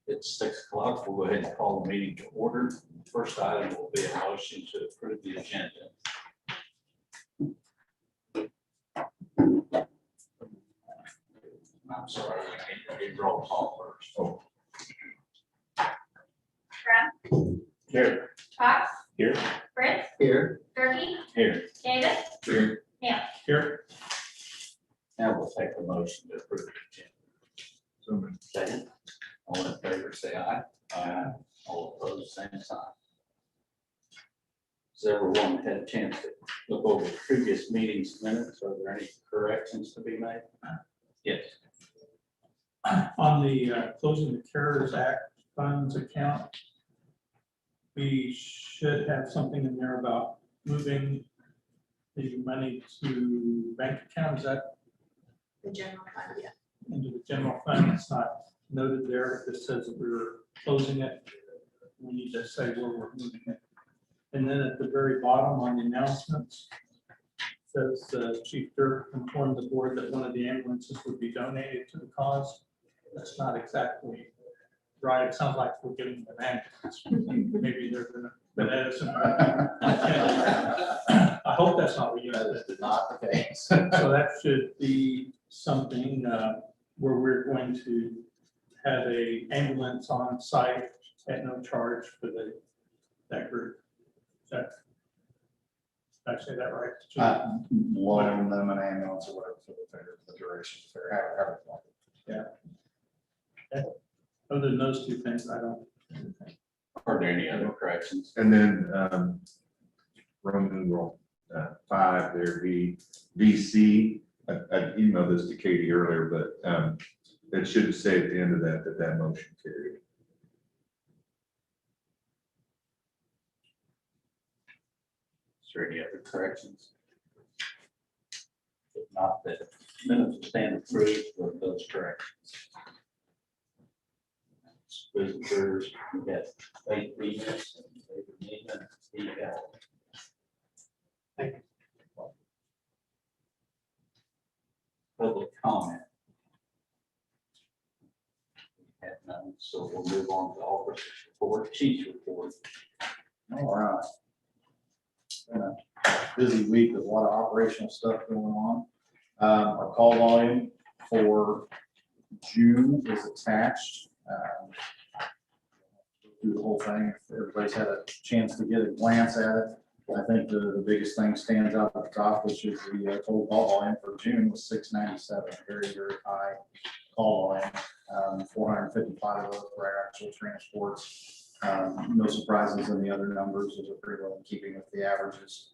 It's 6 o'clock. We'll go ahead and call the meeting to order. First item will be a motion to approve the agenda. I'm sorry, I need to roll call first. Oh. Brown, Here. Cox, Here. Fritz, Here. Gerke, Here. Davis, Here. Hale. Here. Now we'll take the motion to approve the agenda. So moved. Second. All in favor, say aye. Aye. All opposed, same sign. Has everyone had a chance to look over the previous meetings minutes? Are there any corrections to be made? Yes. On the closing the CARES Act funds account, we should have something in there about moving the money to bank account. Is that The general fund, yeah. into the general fund? It's not noted there. It just says that we're closing it. We need to say where we're moving it. And then at the very bottom on the announcements, says Chief Dirk informed the board that one of the ambulances would be donated to the cause. That's not exactly right. It sounds like we're giving them an ambulance. Maybe they're gonna, but that isn't. I hope that's not what you said. That is not the case. So that should be something where we're going to have a ambulance on site at no charge for that group. Did I say that right? Loan them an ambulance or whatever for the duration of the fair, however long. Yeah. Other than those two things, I don't. Are there any other corrections? And then Roman numeral 5 there, VC. I emailed this to Katie earlier, but it should say at the end of that motion carried. Is there any other corrections? If not, the minutes will stand approved with those corrections. Visitors, we got 8 minutes. Thank you. Public comment. We have none, so we'll move on to officers report, chief's report. All right. Been a busy week with a lot of operational stuff going on. Our call volume for June is attached. Through the whole thing, if everybody's had a chance to get a glance at it. I think the biggest thing stands out at the top, which is the total call volume for June was 697, very, very high call volume. 455 of those were actual transports. No surprises in the other numbers. Those are pretty well in keeping with the averages.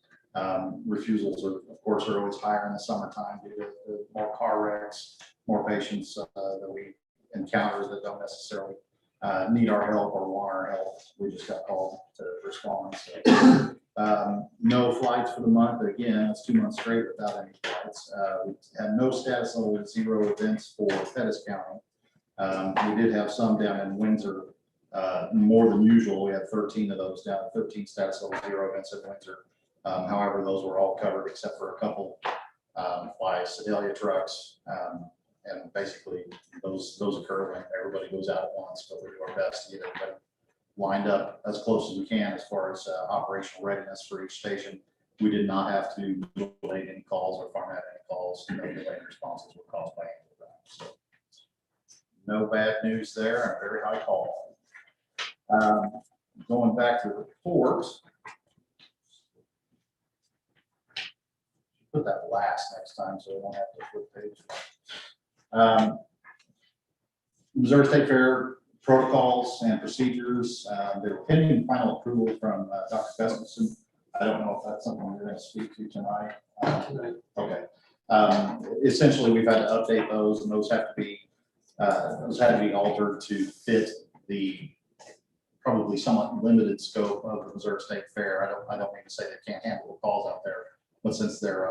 Refusals are, of course, are always higher in the summertime due to the more car wrecks, more patients that we encounter that don't necessarily need our help or want our help. We just got called to respond. So, no flights for the month. Again, it's 2 months straight without any flights. We had no status level with 0 events for Pettis County. We did have some down in Windsor, more than usual. We had 13 of those down, 13 status level 0 events in Windsor. However, those were all covered except for a couple by Sedalia trucks. And basically those occur when everybody goes out at once, but we do our best to get everybody lined up as close as we can as far as operational readiness for each station. We did not have to delay any calls or format any calls. No delayed responses were caused by any of that. So no bad news there, and a very high call. Going back to the report. Put that last next time so I don't have to flip page. Missouri State Fair protocols and procedures. They were pending final approval from Dr. Pettis. I don't know if that's something we're going to speak to tonight. Okay. Essentially, we've had to update those, and those have to be had to be altered to fit the probably somewhat limited scope of the Missouri State Fair. I don't mean to say they can't handle the calls out there, but since they're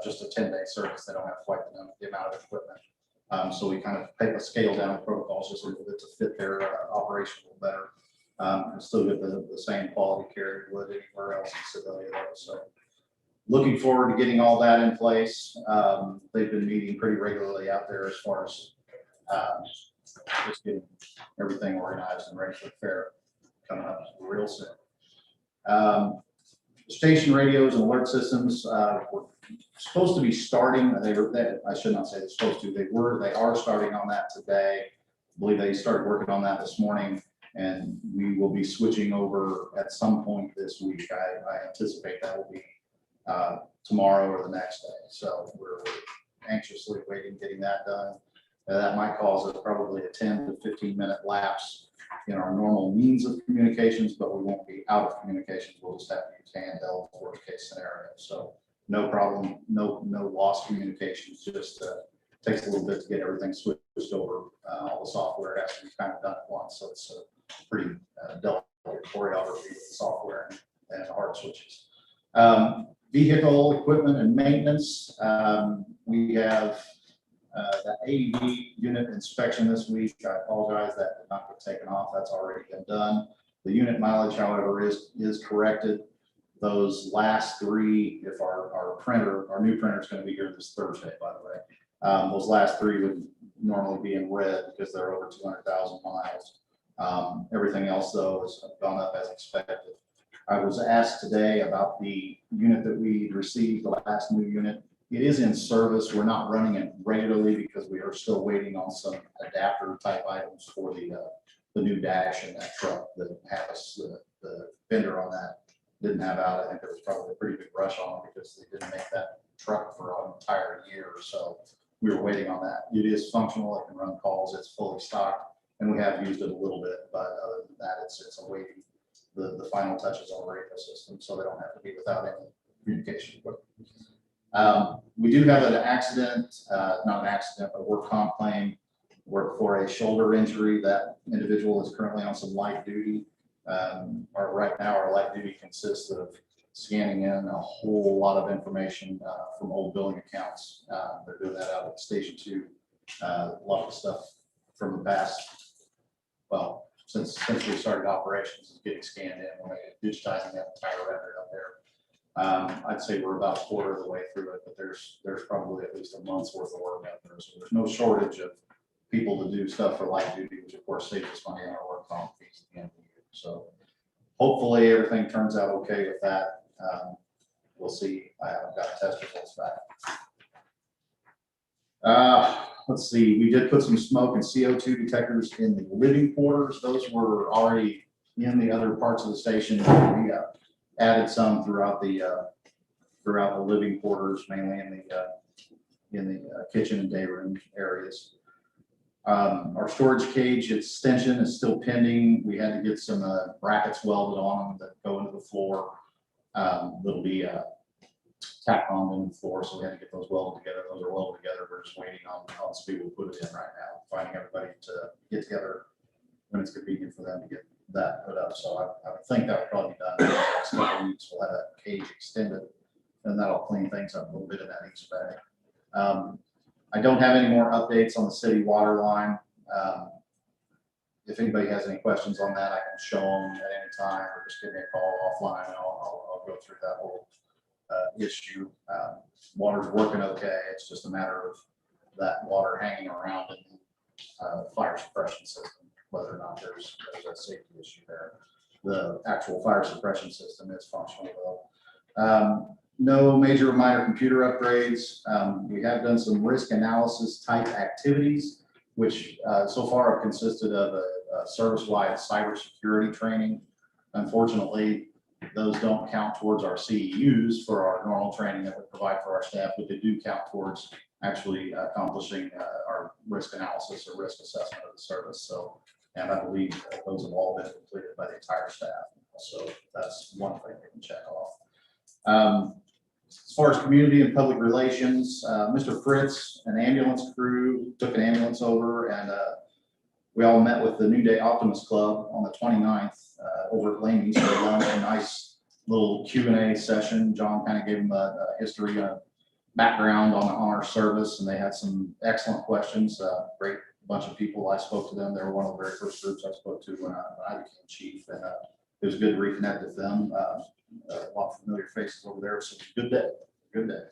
just a 10-day service, they don't have quite the amount of equipment So we kind of take a scale down the protocols just a little bit to fit their operation a little better. And still get the same quality care you would anywhere else in Sedalia. So looking forward to getting all that in place. They've been meeting pretty regularly out there as far as just getting everything organized and ready for the fair coming up real soon. Station radios and alert systems were supposed to be starting. I should not say they're supposed to. They are starting on that today. I believe they started working on that this morning, and we will be switching over at some point this week. I anticipate that will be tomorrow or the next day. So we're anxiously waiting, getting that done. That might cause us probably a 10 to 15-minute lapse in our normal means of communications, but we won't be out of communications. We'll just have to use handheld worst case scenario. So no problem, no lost communications, just takes a little bit to get everything switched over. All the software has to be kind of done at once. So it's a pretty delicate choreography with the software and hard switches. Vehicle equipment and maintenance. We have the Adv Unit Inspection this week. I apologize, that did not get taken off. That's already been done. The unit mileage, however, is corrected. Those last three, if our new printer is going to be here this Thursday, by the way, those last three would normally be in red because they're over 200,000 miles. Everything else, though, has gone up as expected. I was asked today about the unit that we received, the last new unit. It is in service. We're not running it regularly because we are still waiting on some adapter type items for the new dash in that truck that has the vendor on that didn't have out. I think there was probably a pretty big rush on it because they didn't make that truck for an entire year or so. We were waiting on that. It is functional. It can run calls. It's fully stocked, and we have used it a little bit, but other than that, it's awaiting the final touches on the Varicose system, so they don't have to be without any communication equipment. We do have an accident, not an accident, but work comp claim for a shoulder injury. That individual is currently on some light duty. Right now, our light duty consists of scanning in a whole lot of information from old billing accounts. They're doing that out at Station 2. A lot of stuff from the past, well, since we started operations is getting scanned in. We're digitizing that entire record up there. I'd say we're about a quarter of the way through it, but there's probably at least a month's worth of work out there. So there's no shortage of people to do stuff for light duty, which of course saves us money on our work comp fees at the end of the year. So hopefully everything turns out okay with that. We'll see. I haven't got test results back. Let's see. We did put some smoke and CO2 detectors in the living quarters. Those were already in the other parts of the station. We added some throughout the living quarters, mainly in the kitchen and day room areas. Our storage cage extension is still pending. We had to get some brackets welded on them that go into the floor. That'll be tacked on into the floor, so we had to get those welded together. Those are welded together. We're just waiting on some people to put it in right now, finding everybody to get together when it's convenient for them to get that put up. So I would think that would probably be done in the next couple of weeks. We'll have that cage extended, and that'll clean things up a little bit in that east bay. I don't have any more updates on the city water line. If anybody has any questions on that, I can show them at any time, or just give me a call offline, and I'll go through that whole issue. Water's working okay. It's just a matter of that water hanging around in the fire suppression system, whether or not there's a safety issue there. The actual fire suppression system is functional though. No major or minor computer upgrades. We have done some risk analysis type activities, which so far have consisted of a service-wide cybersecurity training. Unfortunately, those don't count towards our CEUs for our normal training that we provide for our staff, but they do count towards actually accomplishing our risk analysis or risk assessment of the service. So, and I believe those have all been completed by the entire staff. So that's one thing we can check off. As far as community and public relations, Mr. Fritz, an ambulance crew, took an ambulance over, and we all met with the New Day Optimist Club on the 29th over at Laney's for a nice little Q&A session. John kind of gave him a history of background on our service, and they had some excellent questions. Great bunch of people. I spoke to them. They were one of the very first groups I spoke to when I became chief, and it was good to reconnect with them. A lot of familiar faces over there, so good day, good day.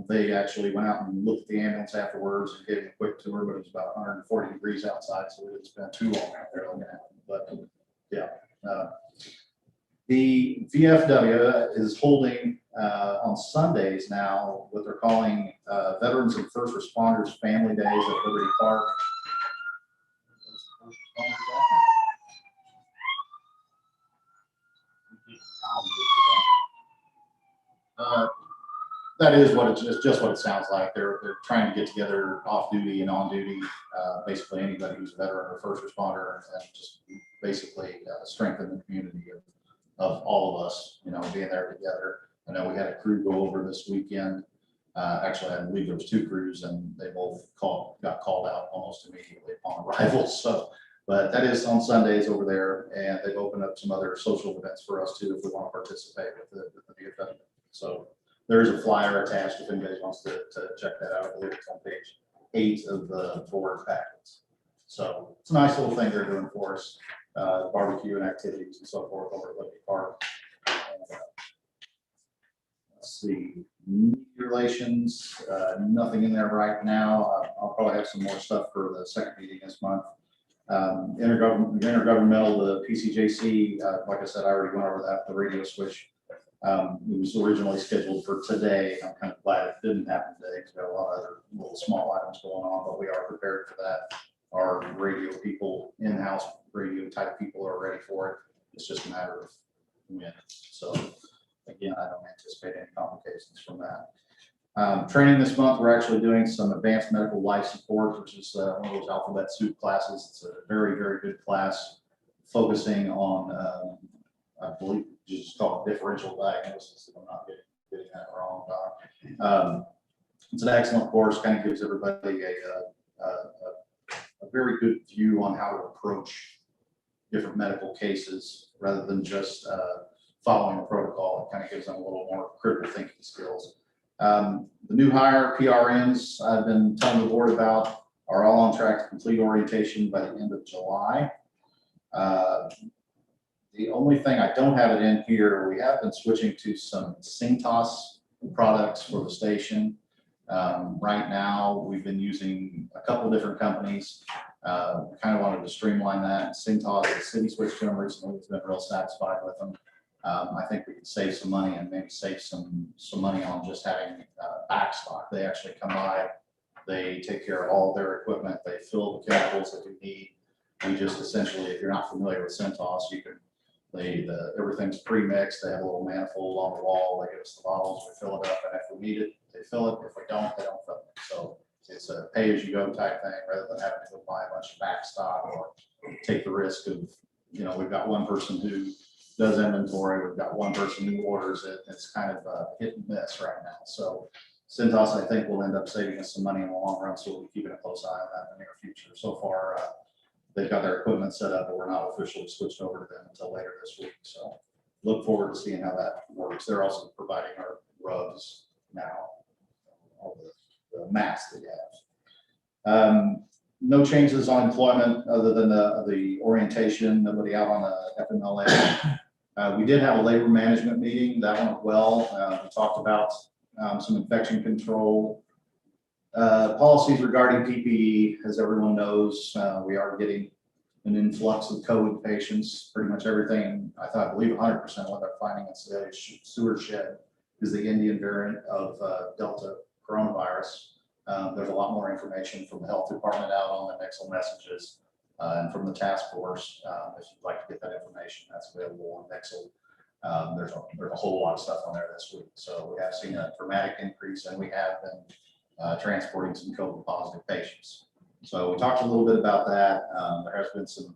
They actually went out and looked at the ambulance afterwards and gave me a quick tour, but it was about 140 degrees outside, so we didn't spend too long out there looking at it. But yeah, the VFW is holding on Sundays now what they're calling Veterans and First Responders Family Days at Liberty Park. That is what it's just what it sounds like. They're trying to get together off duty and on duty, basically anybody who's a veteran or first responder, and just basically strengthen the community of all of us, you know, being there together. I know we had a crew go over this weekend. Actually, I believe there was 2 crews, and they both got called out almost immediately upon arrival. So, but that is on Sundays over there, and they've opened up some other social events for us too if we want to participate with the VFW. So there is a flyer attached if anybody wants to check that out. I believe it's on page 8 of the board packets. So it's a nice little thing they're doing for us, barbecue and activities and so forth over at Liberty Park. And, let's see, media relations, nothing in there right now. I'll probably have some more stuff for the second meeting this month. Intergovernmental, the PCJC, like I said, I already went over that, the radio switch. It was originally scheduled for today. I'm kind of glad it didn't happen today because we got a lot of other little small items going on, but we are prepared for that. Our radio people, in-house radio type people are ready for it. It's just a matter of when. So again, I don't anticipate any complications from that. Training this month, we're actually doing some advanced medical life support, which is one of those alphabet soup classes. It's a very, very good class focusing on, I believe, just called differential diagnosis, if I'm not getting that wrong. It's an excellent course, kind of gives everybody a very good view on how to approach different medical cases rather than just following a protocol. It kind of gives them a little more critical thinking skills. The new hire PRNs I've been telling the board about are all on track to complete orientation by the end of July. The only thing I don't have it in here, we have been switching to some Cintas products for the station. Right now, we've been using a couple different companies. We kind of wanted to streamline that. Cintas, the city switched to them recently. We've been real satisfied with them. I think we could save some money and maybe save some money on just having back stock. They actually come by, they take care of all their equipment, they fill the chemicals that you need. We just essentially, if you're not familiar with Cintas, you can. Everything's pre-mixed. They have a little manifold on the wall. They give us the bottles, we fill it up, and if we need it, they fill it. If we don't, they don't fill it. So it's a pay-as-you-go type thing rather than having to go buy a bunch of back stock or take the risk of, you know, we've got one person who does inventory, we've got one person who orders it. It's kind of a hit and miss right now. So Cintas, I think, will end up saving us some money in the long run, so we'll be keeping a close eye on that in the near future. So far, they've got their equipment set up, but we're not officially switched over to them until later this week. So look forward to seeing how that works. They're also providing our rugs now, all the masks that you have. No changes on employment other than the orientation, nobody out on the FMLA. We did have a labor management meeting. That went well. We talked about some infection control policies regarding PPE. As everyone knows, we are getting an influx of COVID patients. Pretty much everything, I believe 100% of what they're finding in Sedalia sewer shed is the Indian variant of Delta coronavirus. There's a lot more information from the health department out on the Nexel messages and from the task force. If you'd like to get that information, that's available on Nexel. There's a whole lot of stuff on there this week. So we have seen a dramatic increase, and we have been transporting some COVID positive patients. So we talked a little bit about that. There has been some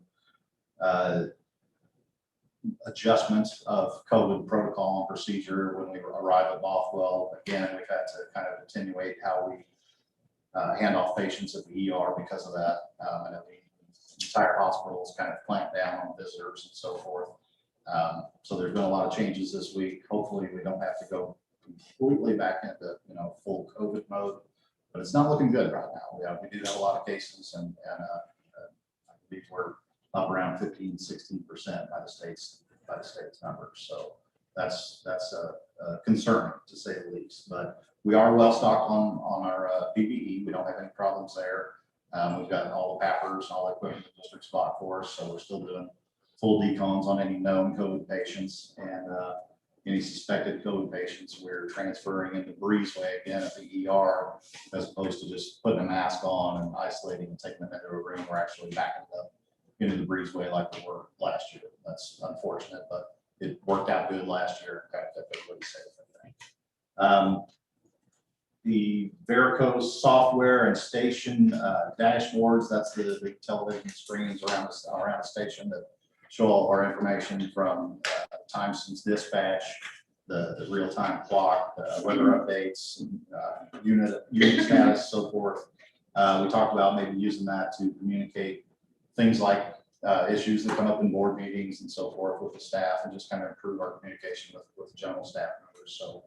adjustments of COVID protocol and procedure when we arrive at Bothwell. Again, we've had to kind of attenuate how we hand off patients at the ER because of that. And the entire hospital is kind of clamped down on visitors and so forth. So there's been a lot of changes this week. Hopefully we don't have to go completely back into, full COVID mode, but it's not looking good right now. We do have a lot of cases and I believe we're up around 15–16% by the state's numbers. So that's concerning to say the least, but we are well stocked on our PPE. We don't have any problems there. We've got all the PAPRs, all the equipment the district's bought for us, so we're still doing full decons on any known COVID patients, and any suspected COVID patients we're transferring into breezeway again at the ER, as opposed to just putting a mask on and isolating and taking them into a room. We're actually back into the breezeway like we were last year. That's unfortunate, but it worked out good last year. In fact, kept everybody safe, I think. The Varicose software and station dashboards, that's the big television screens around the station that show all of our information from time since dispatch, the real-time clock, weather updates, unit status, so forth. We talked about maybe using that to communicate things like issues that come up in board meetings and so forth with the staff, and just kind of improve our communication with the general staff members. So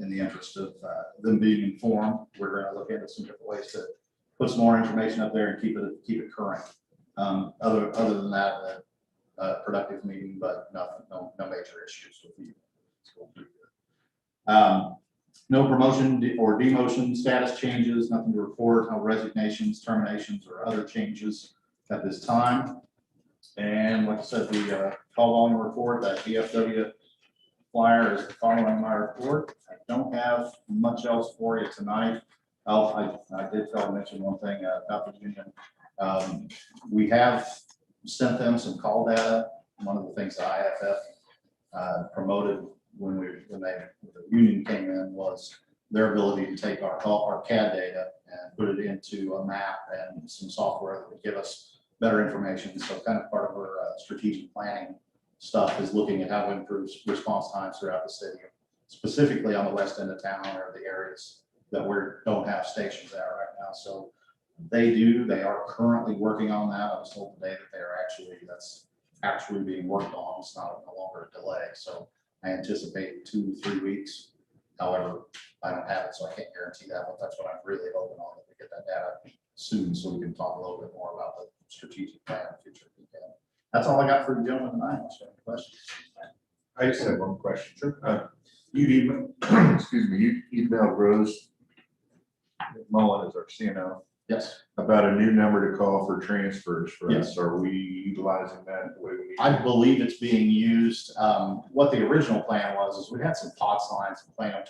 in the interest of them being informed, we're going to look into some different ways to put some more information up there and keep it current. Other than that, productive meeting, but no major issues with you. No promotion or demotion status changes, nothing to report, no resignations, terminations, or other changes at this time. And like I said, the call volume report, that DFW flyer is following my report. I don't have much else for you tonight. I did mention one thing about the union. We have sent them some call data. One of the things that IFF promoted when the union came in was their ability to take our CAD data and put it into a map and some software that would give us better information. So kind of part of our strategic planning stuff is looking at how to improve response times throughout the city, specifically on the west end of town or the areas that we don't have stations at right now. So they are currently working on that. I was told today that that's actually being worked on. It's no longer a delay. So I anticipate 2 to 3 weeks. However, I don't have it, so I can't guarantee that, but that's what I'm really hoping on, that we get that data soon so we can talk a little bit more about the strategic plan in the future. That's all I got for you gentlemen tonight. Unless you have any questions. I just have one question. Sure. You emailed Rose Mullen as our CNO. Yes. About a new number to call for transfers for us. Are we utilizing that the way we need? I believe it's being used. What the original plan was is we had some POTS lines, Plano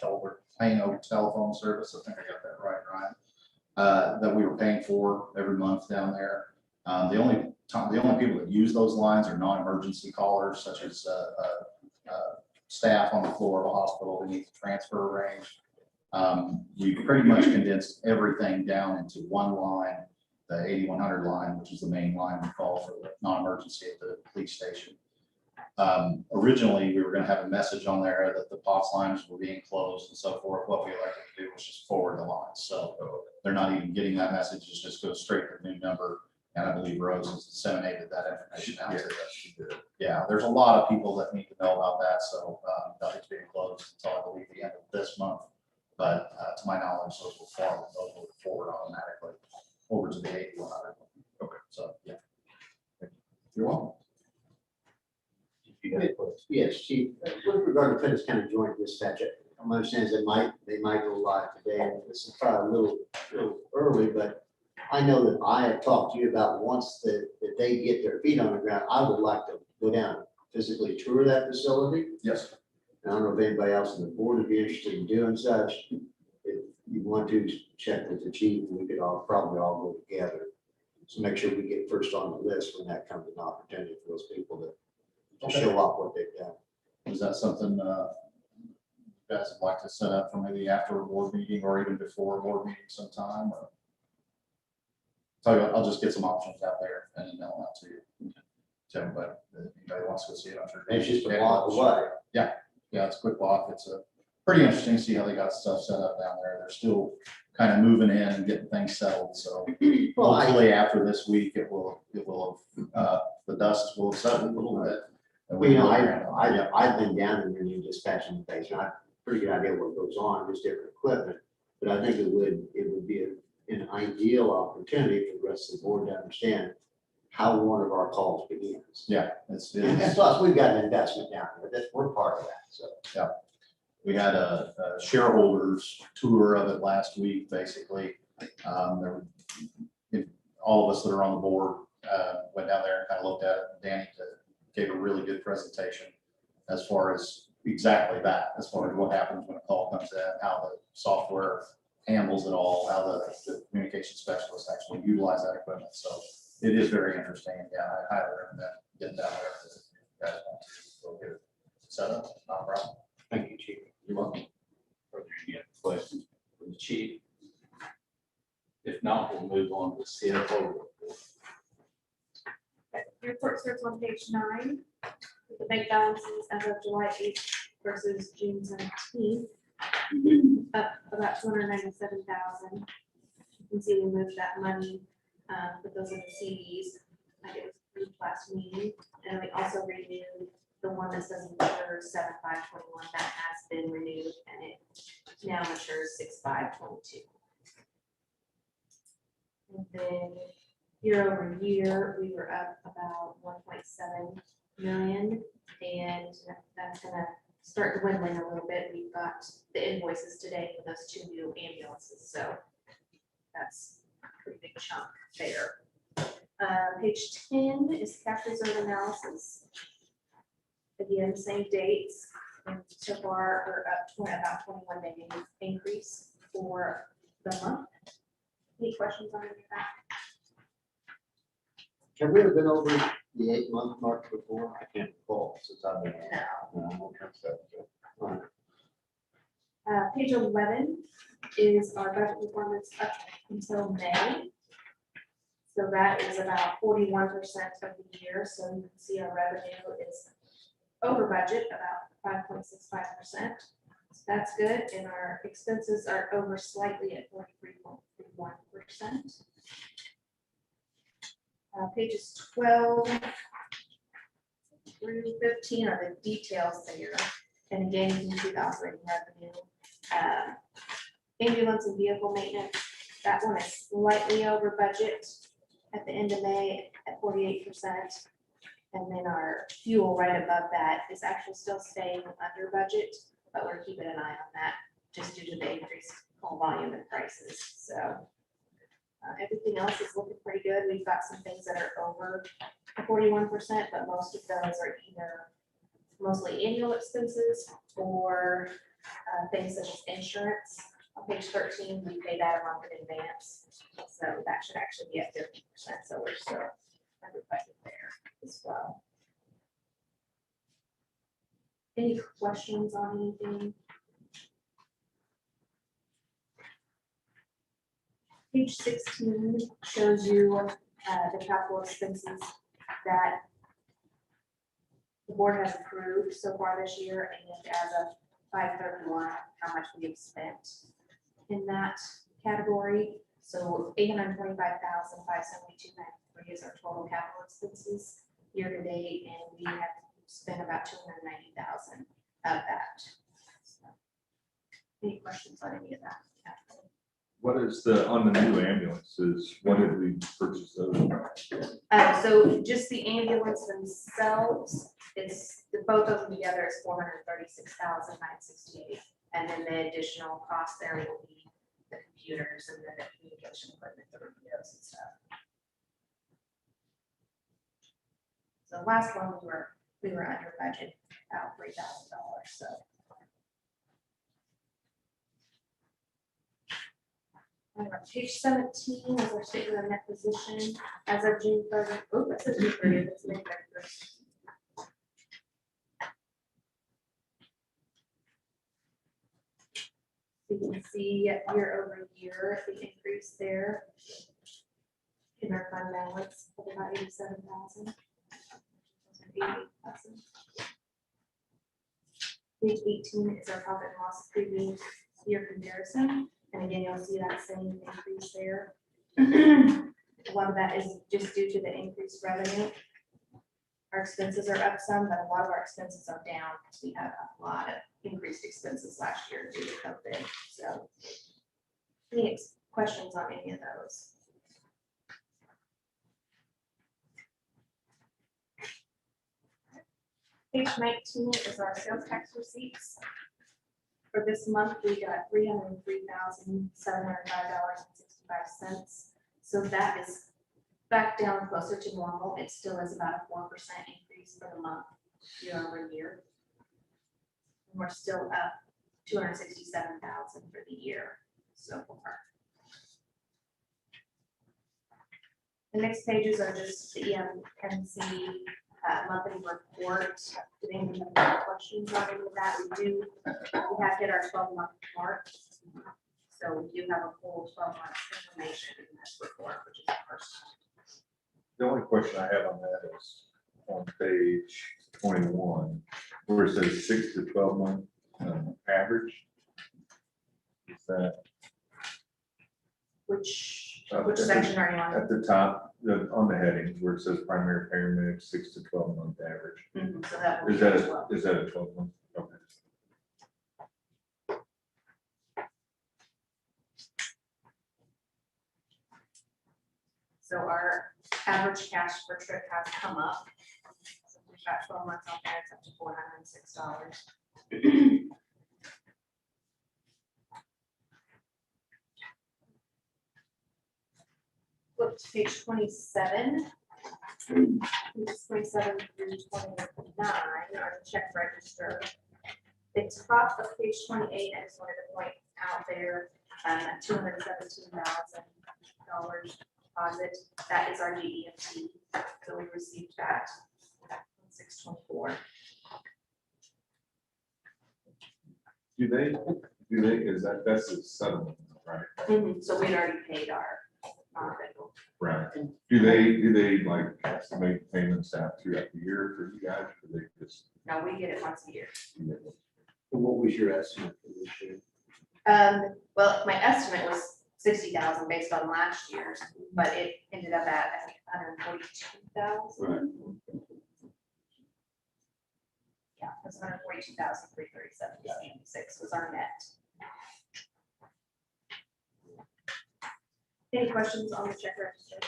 telephone service. I think I got that right, Ryan. That we were paying for every month down there. The only people that use those lines are non-emergency callers, such as staff on the floor of a hospital who needs a transfer arranged. We pretty much condensed everything down into one line, the 8100 line, which is the main line we call for the non-emergency at the police station. Originally, we were going to have a message on there that the POTS lines were being closed and so forth. What we elected to do was just forward the lines. So they're not even getting that message. It just goes straight to the new number. And I believe Rose has disseminated that information out to us. Yeah, there's a lot of people that need to know about that. So nothing's being closed until I believe the end of this month. But to my knowledge, those will forward automatically over to the 8100. Okay. So yeah. You're welcome. Yes, Chief. With regard to Pettis County Joint Dispatch, my understanding is they might go live today. This is probably a little early, but I know that I have talked to you about once that they get their feet on the ground, I would like to go down and physically tour that facility. Yes. I don't know if anybody else on the board would be interested in doing such. If you want to check with the chief, we could probably all go together. So make sure we get first on the list when that comes an opportunity for those people to show off what they've done. Is that something you guys would like to set up for maybe after a board meeting or even before a board meeting sometime? Or tell you what, I'll just get some options out there and email them out to you. To everybody, if anybody wants to see it, I'm sure. It's just a block away. Yeah, it's a quick walk. It's pretty interesting to see how they got stuff set up down there. They're still kind of moving in and getting things settled. So hopefully after this week, it will the dust will have settled a little bit. Well, you know, I've been down in your new dispatching base, and I'm pretty good idea what goes on, just different equipment. But I think it would be an ideal opportunity for the rest of the board to understand how one of our calls begins. Yeah, And plus, we've got an investment down there, that we're part of that, so. we had a shareholders tour of it last week, basically. All of us that are on the board went down there and kind of looked at it. Danny gave a really good presentation as far as exactly that, as far as what happens when a call comes in, how the software handles it all, how the communication specialists actually utilize that equipment. So it is very interesting. Yeah, I highly recommend getting down there. If you guys want to go get it set up, not a problem. Thank you, Chief. You're welcome. Are there any other questions from the chief? If not, we'll move on to CFO report. Okay, the report starts on page 9. With the bank balances as of July 8th versus June 17th, up about 297,000. You can see we moved that money, put those in the CDs, like it was approved last meeting, and we also renewed the one that says matures 7/5/21. That has been renewed, and it now matures 6/5/22. And then year over year, we were up about 1.7 million, and that's gonna start dwindling a little bit. We've got the invoices today for those 2 new ambulances, so that's a pretty big chunk there. Page 10 is cash reserve analysis. Again, same dates, and so far we're up to about 21 day increase for the month. Any questions on any of that? Have we ever been over the 8-month mark before? I can't recall since I've been. No. Page 11 is our budget performance up until May. So that is about 41% of the year. So you can see our revenue is over budget, about 5.65%. So that's good. And our expenses are over slightly at 43.31%. Pages 12 through 15 are the details there. And again, you can see the operating revenue. Ambulance and vehicle maintenance, that one is slightly over budget at the end of May at 48%. And then our fuel right above that is actually still staying under budget, but we're keeping an eye on that just due to the increased call volume and prices. So everything else is looking pretty good. We've got some things that are over 41%, but most of those are either mostly annual expenses or things such as insurance. On page 13, we pay that a month in advance. So that should actually be at 50%. So we're still under budget there as well. Any questions on anything? Page 16 shows you the capital expenses that the board has approved so far this year, and as of 5/31, how much we have spent in that category. So 825,572.93 is our total capital expenses year to date, and we have spent about 290,000 of that. So, any questions on any of that? What is on the new ambulances, what did we purchase those? So just the ambulance themselves, both of them together is 436,968, and then the additional cost there will be the computers and then the communication equipment, the radios and stuff. So the last one we were under budget, about $3,000. So. Page 17 is our statement of net position as of June 30th. Oh, that says June 30th. That's May 31st. You can see year over year the increase there in our fund balance of about 87,000. Page 18 is our profit and loss previous year comparison. And again, you'll see that same increase there. A lot of that is just due to the increased revenue. Our expenses are up some, but a lot of our expenses are down because we have a lot of increased expenses last year due to COVID, so. Any questions on any of those? Page 19 is our sales tax receipts. For this month, we got $303,705.65. So that is back down closer to normal. It still is about a 4% increase for the month, year-over-year. And we're still up 267,000 for the year so far. The next pages are just the EMS monthly report. Do any have questions on any of that? We have hit our 12-month mark. So we do have a full 12 months information in this report, which is the first time. The only question I have on that is on page 21, where it says 6 to 12 month average. Is that Which at section are you on? the top, on the heading where it says primary paramedic 6 to 12 month average? So that will Is be that as well. is that a 12 month? Okay. So our average cash per trip has come up. So we've got 12 months on there, it's up to $406. Flip to page 27. Pages 27 through 29 are the check register. The top of page 28, I just wanted to point out there, $217,000 deposit. That is our DEFT. So we received that on 6/24. That's a settlement, right? So we'd already paid our non-rental. Right. Do they like estimate payments out throughout the year for you guys? Or they just? No, we get it once a year. What was your estimate for this year? Well, my estimate was 60,000 based on last year's, but it ended up at, I think, 142,000. Yeah, it was 142,337.86 was our net. Any questions on the check register?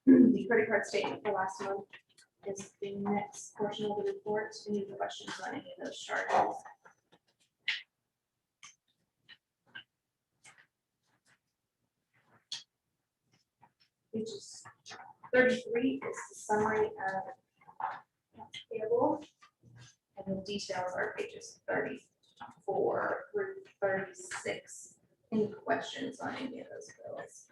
The credit card statement for last month is the next portion of the report. Any questions on any of those charges? Pages 33 is the summary of payable, and the details are pages 34 through 36. Any questions on any of those bills?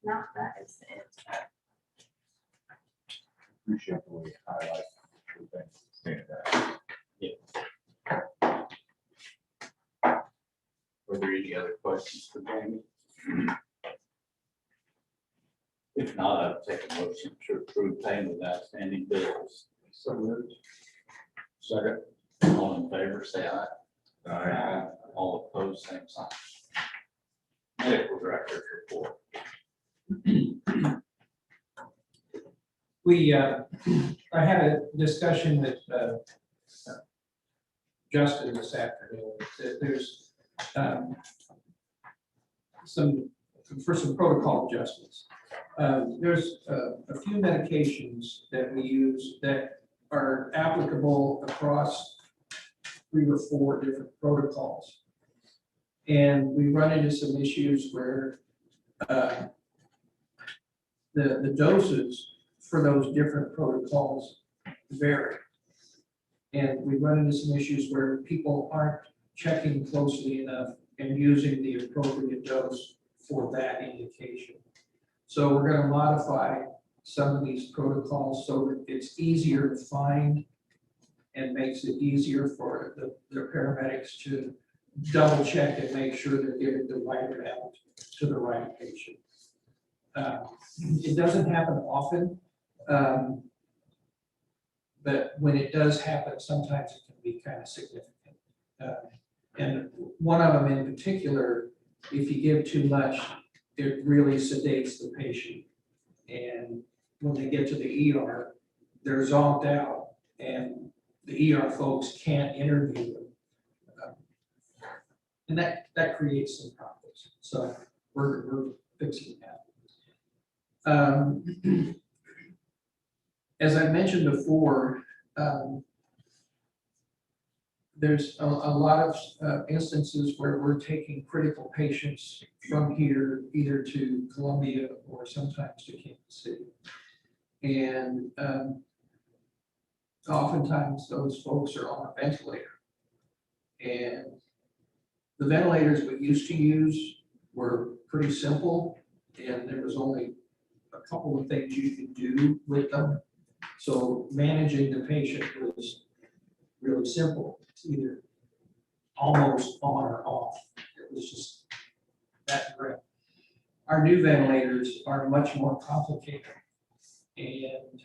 Not that is it. Appreciate the way you highlight everything. Stand out. Were there any other questions for Jamie? If not, I'd take a motion to approve payment of outstanding bills. So moved. Second. All in favor, say aye. Aye. All opposed, same sign. Medical director's report. I had a discussion with Justin this afternoon, that there's some protocol adjustments. There's a few medications that we use that are applicable across 3 or 4 different protocols. And we run into some issues where the doses for those different protocols vary. And we run into some issues where people aren't checking closely enough and using the appropriate dose for that indication. So we're going to modify some of these protocols so that it's easier to find and makes it easier for the paramedics to double check and make sure they're giving the right amount to the right patient. It doesn't happen often, but when it does happen, sometimes it can be kind of significant. And one of them in particular, if you give too much, it really sedates the patient. And when they get to the ER, they're zonked out, and the ER folks can't interview them. And that creates some problems. So we're fixing that. As I mentioned before, there's a lot of instances where we're taking critical patients from here either to Columbia or sometimes to Kansas City. And oftentimes those folks are on a ventilator. And the ventilators we used to use were pretty simple, and there was only a couple of things you could do with them. So managing the patient was really simple. It's either almost on or off. It was just that great. Our new ventilators are much more complicated. And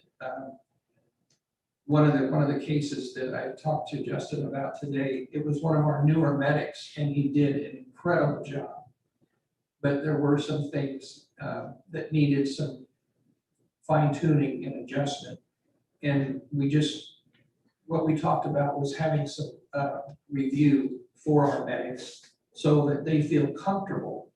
one of the cases that I talked to Justin about today, it was one of our newer medics, and he did an incredible job. But there were some things that needed some fine tuning and adjustment. And what we talked about was having some review for our medics so that they feel comfortable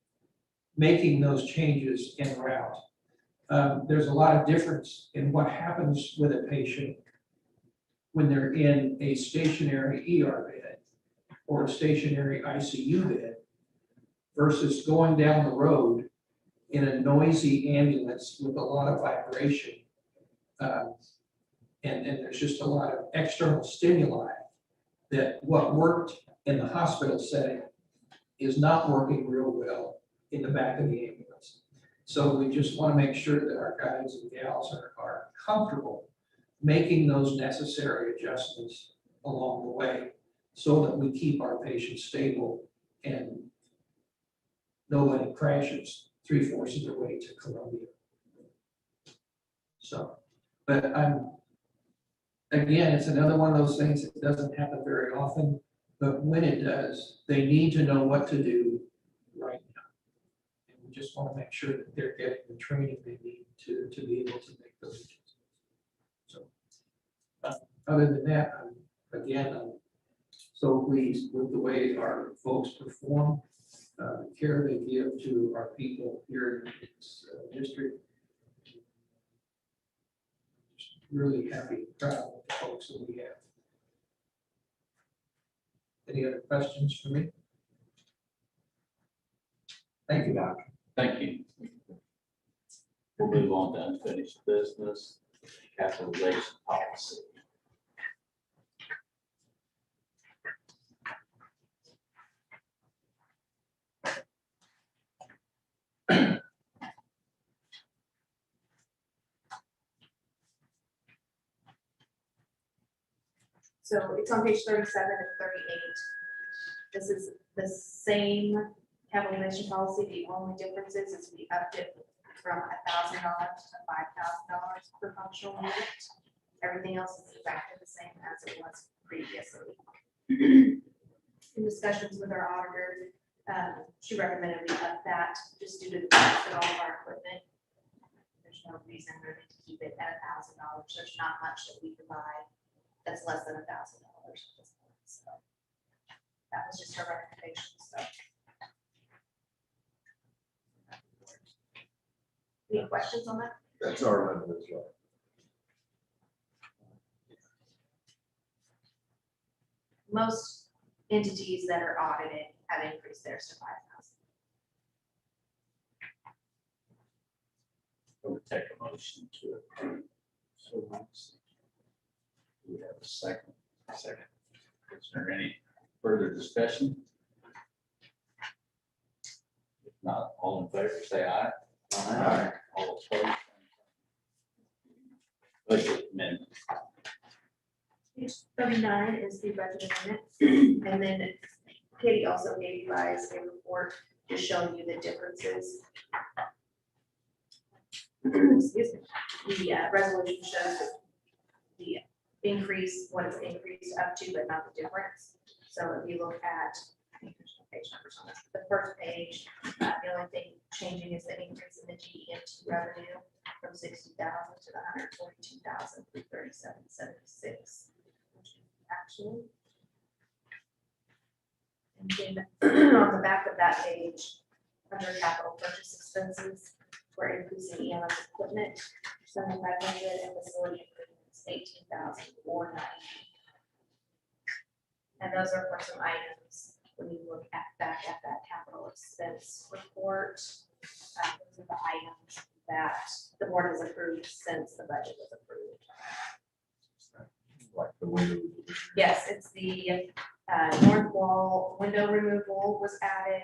making those changes en route. There's a lot of difference in what happens with a patient when they're in a stationary ER bed or a stationary ICU bed versus going down the road in a noisy ambulance with a lot of vibration. And there's just a lot of external stimuli that what worked in the hospital setting is not working real well in the back of the ambulance. So we just want to make sure that our guys and gals are comfortable making those necessary adjustments along the way so that we keep our patients stable and nobody crashes 3/4 of their way to Columbia. So, but again, it's another one of those things that doesn't happen very often, but when it does, they need to know what to do right now. And we just want to make sure that they're getting the training they need to be able to make those adjustments. So, other than that, I'm so pleased with the way our folks perform, the care they give to our people here in this district. Just really happy and proud of the folks that we have. Any other questions for me? Thank you, Doctor. Thank you. We'll move on to unfinished business, capitalization policy. So it's on page 37 and 38. This is the same capitalization policy. The only difference is we upped it from $1,000 to $5,000 per functional unit. Everything else is exactly the same as it was previously. In discussions with our auditor, she recommended we up that just due to the fact that all of our equipment, there's no reason really to keep it at $1,000. There's not much that we can buy that's less than $1,000 at this point. So that was just her recommendation. So any questions on that? That's our limit as well. Most entities that are audited have increased theirs to 5,000. I would take a motion to approve. So we have a second. Second. Is there any further discussion? If not, all in favor, say aye. Aye. All opposed. Budget amendment. Page 39 is the budget amendment. And then Katie also gave you guys a report just showing you the differences. Excuse me. The resolution shows that the increase what it's increased up to, but not the difference. So if you look at, I think there's no page numbers on this, the first page, the only thing changing is the increase in the GEMT revenue from 60,000 to the 142,337.76. Actually. And then on the back of that page, under capital purchase expenses, we're increasing EMS equipment, 7,500, and facility improvements, 18,490. And those are for some items, when you look back at that capital expense report, those are the items that the board has approved since the budget was approved. Like the window. Yes, it's the north wall window removal was added,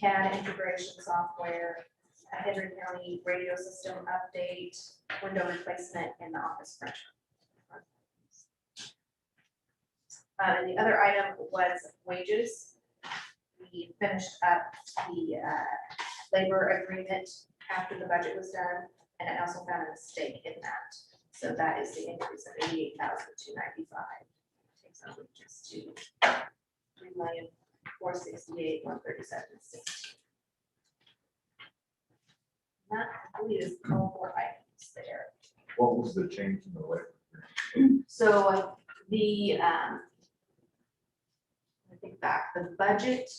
CAD integration software, a Henry County radio system update, window replacement, and the office printer. And the other item was wages. We finished up the labor agreement after the budget was done, and I also found a mistake in that. So that is the increase of 88,295. Takes our wages to 3,468,137.60. That I believe is all four items there. What was the change in the labor? So the, I think back, the budget,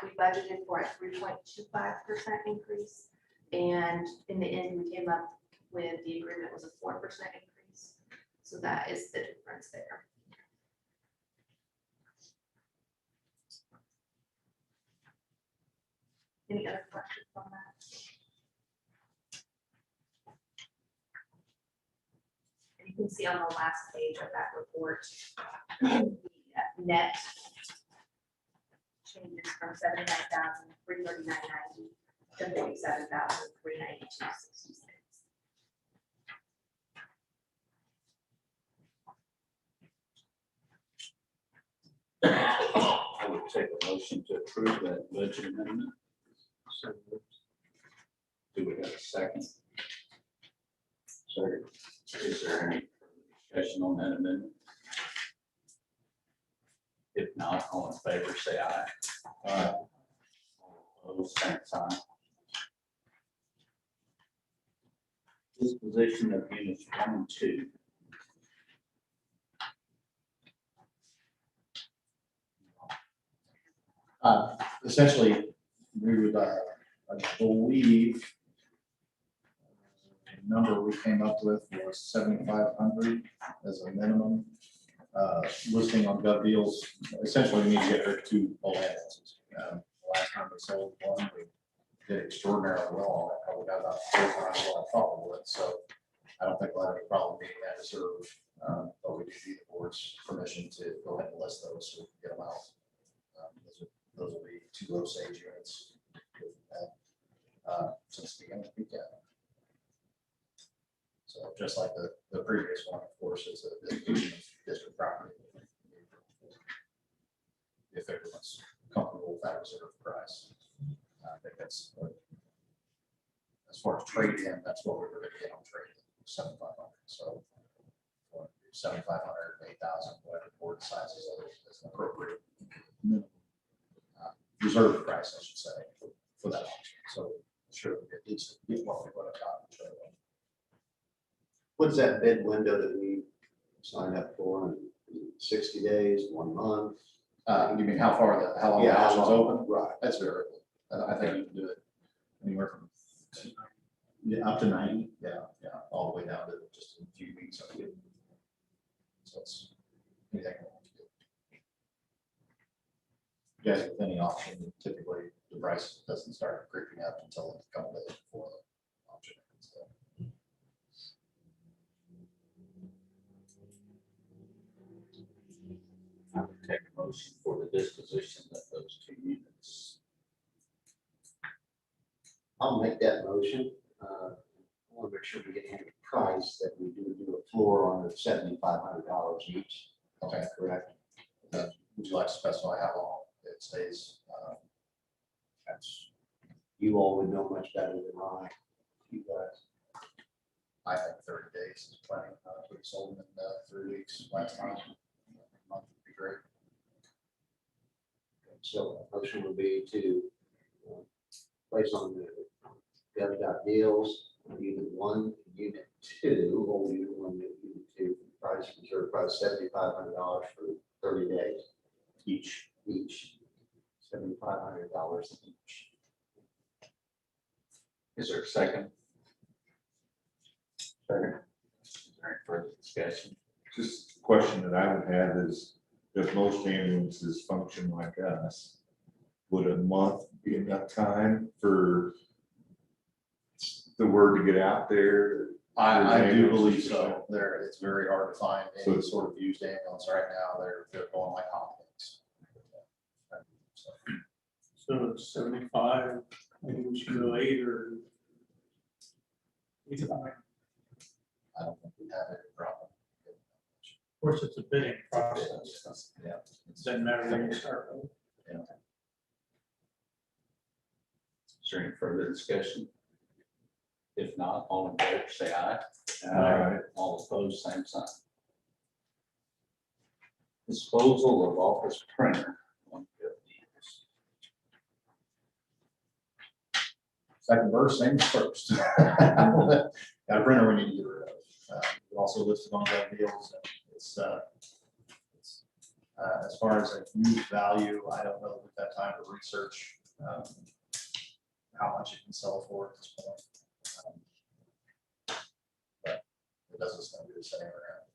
we budgeted for a 3.25% increase. And in the end, we came up with the agreement was a 4% increase. So that is the difference there. Any other questions on that? And you can see on the last page of that report, the net changes from 79,339.90 to 57,392.66. I would take a motion to approve that budget amendment. Do we have a second? Second. Is there any discussion on that amendment? If not, all in favor, say aye. Aye. Opposed, same sign. Disposition of units 1 and 2. Essentially, we would, I believe, the number we came up with was 7,500 as a minimum. Listing on Gov Deals, essentially we need to get rid of 2 old ambulances. Last time we sold one, we did extraordinarily well on it, probably got about 4 times what I thought we would, so I don't think we'll have any problem meeting that reserve, but we do need the board's permission to go ahead and list those so we can get them out. Those will be 2 low sage units since the beginning of PCAD. So just like the previous one, of course, is a district property. If everyone's comfortable with that reserve price, I think that's as far as trade in, that's what we were going to get on trade, 7,500. So 7,500, 8,000, whatever the board decides is an appropriate minimum reserve price, I should say, for that option. So sure, it needs to be what we would have gotten. What's that bid window that we signed up for? 60 days, 1 month? You mean how long the Yeah, how option's long? open? Right. That's very good. I think you can do it anywhere from up to 90, yeah, all the way down to just a few weeks. So it's anything we want to do. You guys with any option, typically the price doesn't start creeping up until a couple days before the option. So, I would take a motion for the disposition of those 2 units. I'll make that motion. I want to make sure we get any price that we do a floor on the $7,500 each. okay, Correct? would you like to specify how long it stays? That's, you all would know much better than I. You guys. I think 30 days is plenty. We sold them in 3 weeks last time. A month would be great. So motion would be to place on the gov.deals, unit 1, unit 2, or unit 1, unit 2, price, reserve price $7,500 for 30 days each, $7,500 each. Is there a second? Second. Is there any further discussion? Just a question that I would have is, if most ambulances function like us, would a month be enough time for the word to get out there? I do believe so. There, it's very hard to find So- any sort of used ambulance right now. They're going like hotcakes. So 75, maybe we should go 8 or 8 to 9. I don't think we have any problem. Of course, it's a bidding process. Yeah. It doesn't matter when you start. with. Is there any further discussion? If not, all in favor, say aye. Aye. All opposed, same sign. Disposal of office printer. 150. Second verse, same as first. Got a printer we need to get rid of. We also listed on that deals. And it's as far as a used value, I don't know if we've had time to research how much it can sell for at this point. But it doesn't seem to be the same around.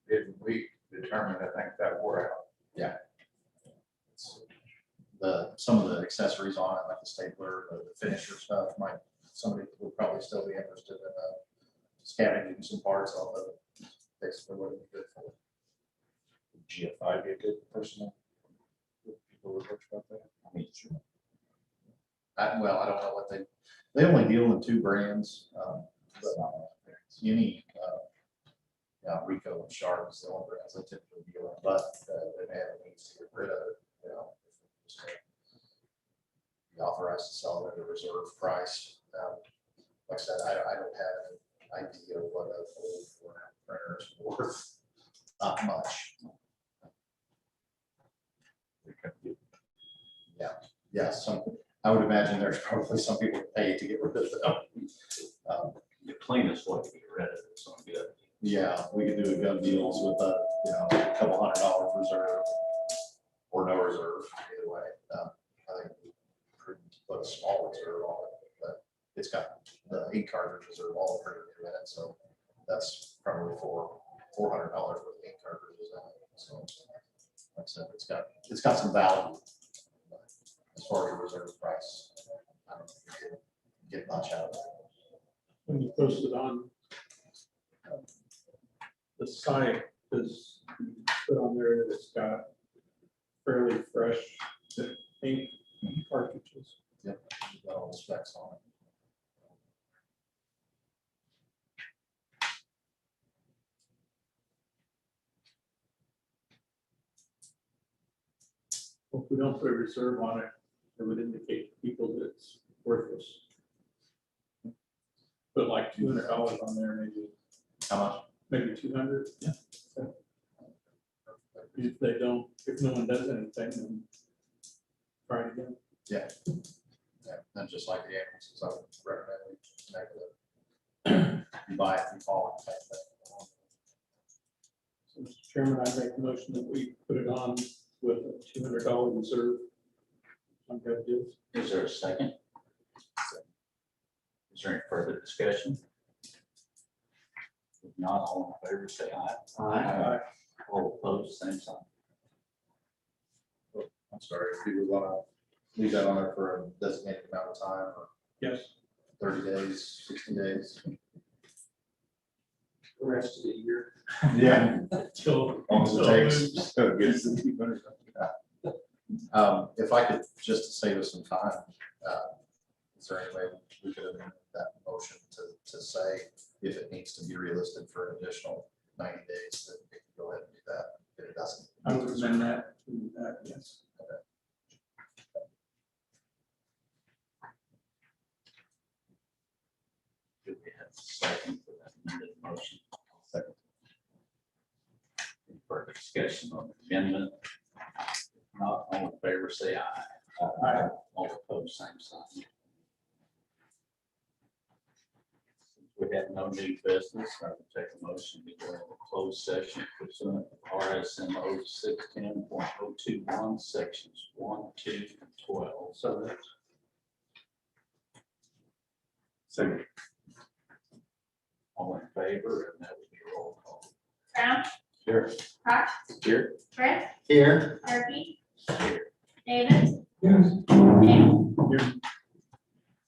Did we determine, I think that wore out? Some of the accessories on it, like the stapler, the finisher stuff, somebody would probably still be interested in scavenging some parts off of it. Basically, what it'd be good for. GFI be a good personal. People would work about that. I mean, sure. Well, I don't know what they only deal in 2 brands. But any, Rico and Sharp is the only brands they typically deal in, but they may have needs to get rid of it, be authorized to sell it at a reserve price. Like I said, I don't have an idea of what a full printer is worth. Not much. Yeah, I would imagine there's probably some people pay to get rid of them. The cleanest way to get rid of it is on good. Yeah, we could do a gun deals with a couple $100 reserve or no reserve, either way. I think we could put a small reserve on it, but it's got the ink cartridges are all pretty new in it, so that's probably $400 worth of ink cartridges in it. So like I said, it's got some value. As far as a reserve price, I don't think you get much out of it. When you post it on the site, does put on there that it's got fairly fresh ink cartridges? Yep, you've got all the specs on it. If we don't put a reserve on it, it would indicate to people that it's worthless. Put like $200 on there, maybe. How much? Maybe 200. Yeah. If they don't, if no one does anything, then try it again. Yeah, and just like the ambulances, I would recommend we make it. You buy it, you fall it type thing. So, Mr. Chairman, I make a motion that we put it on with a $200 reserve on gov deals. Is there a second? Is there any further discussion? If not, all in favor, say aye. Aye. All opposed, same sign. I'm sorry, if you would want to leave that on there for a designated amount of time, or Yes. 30 days, 60 days. The rest of the year. Yeah. Till. Long as it takes. So it gets the $200. If I could, just to save us some time, is there any way we could amend that motion to say if it needs to be relisted for an additional 90 days, that we can go ahead and do that, if it doesn't? I would amend that, yes. have a second for that amended motion? Second. Any further discussion on the amendment? If not, all in favor, say aye. Aye. All opposed, same sign. Since we have no new business, I will take a motion to go into closed session pursuant to RSMo 610.021, sections 1, 2, and 12. So that's Second. all in favor, and that would be a roll call. Brown, Here. Cox, Here. Brett, Here. Murphy, Here. Davis, Yes. Dale.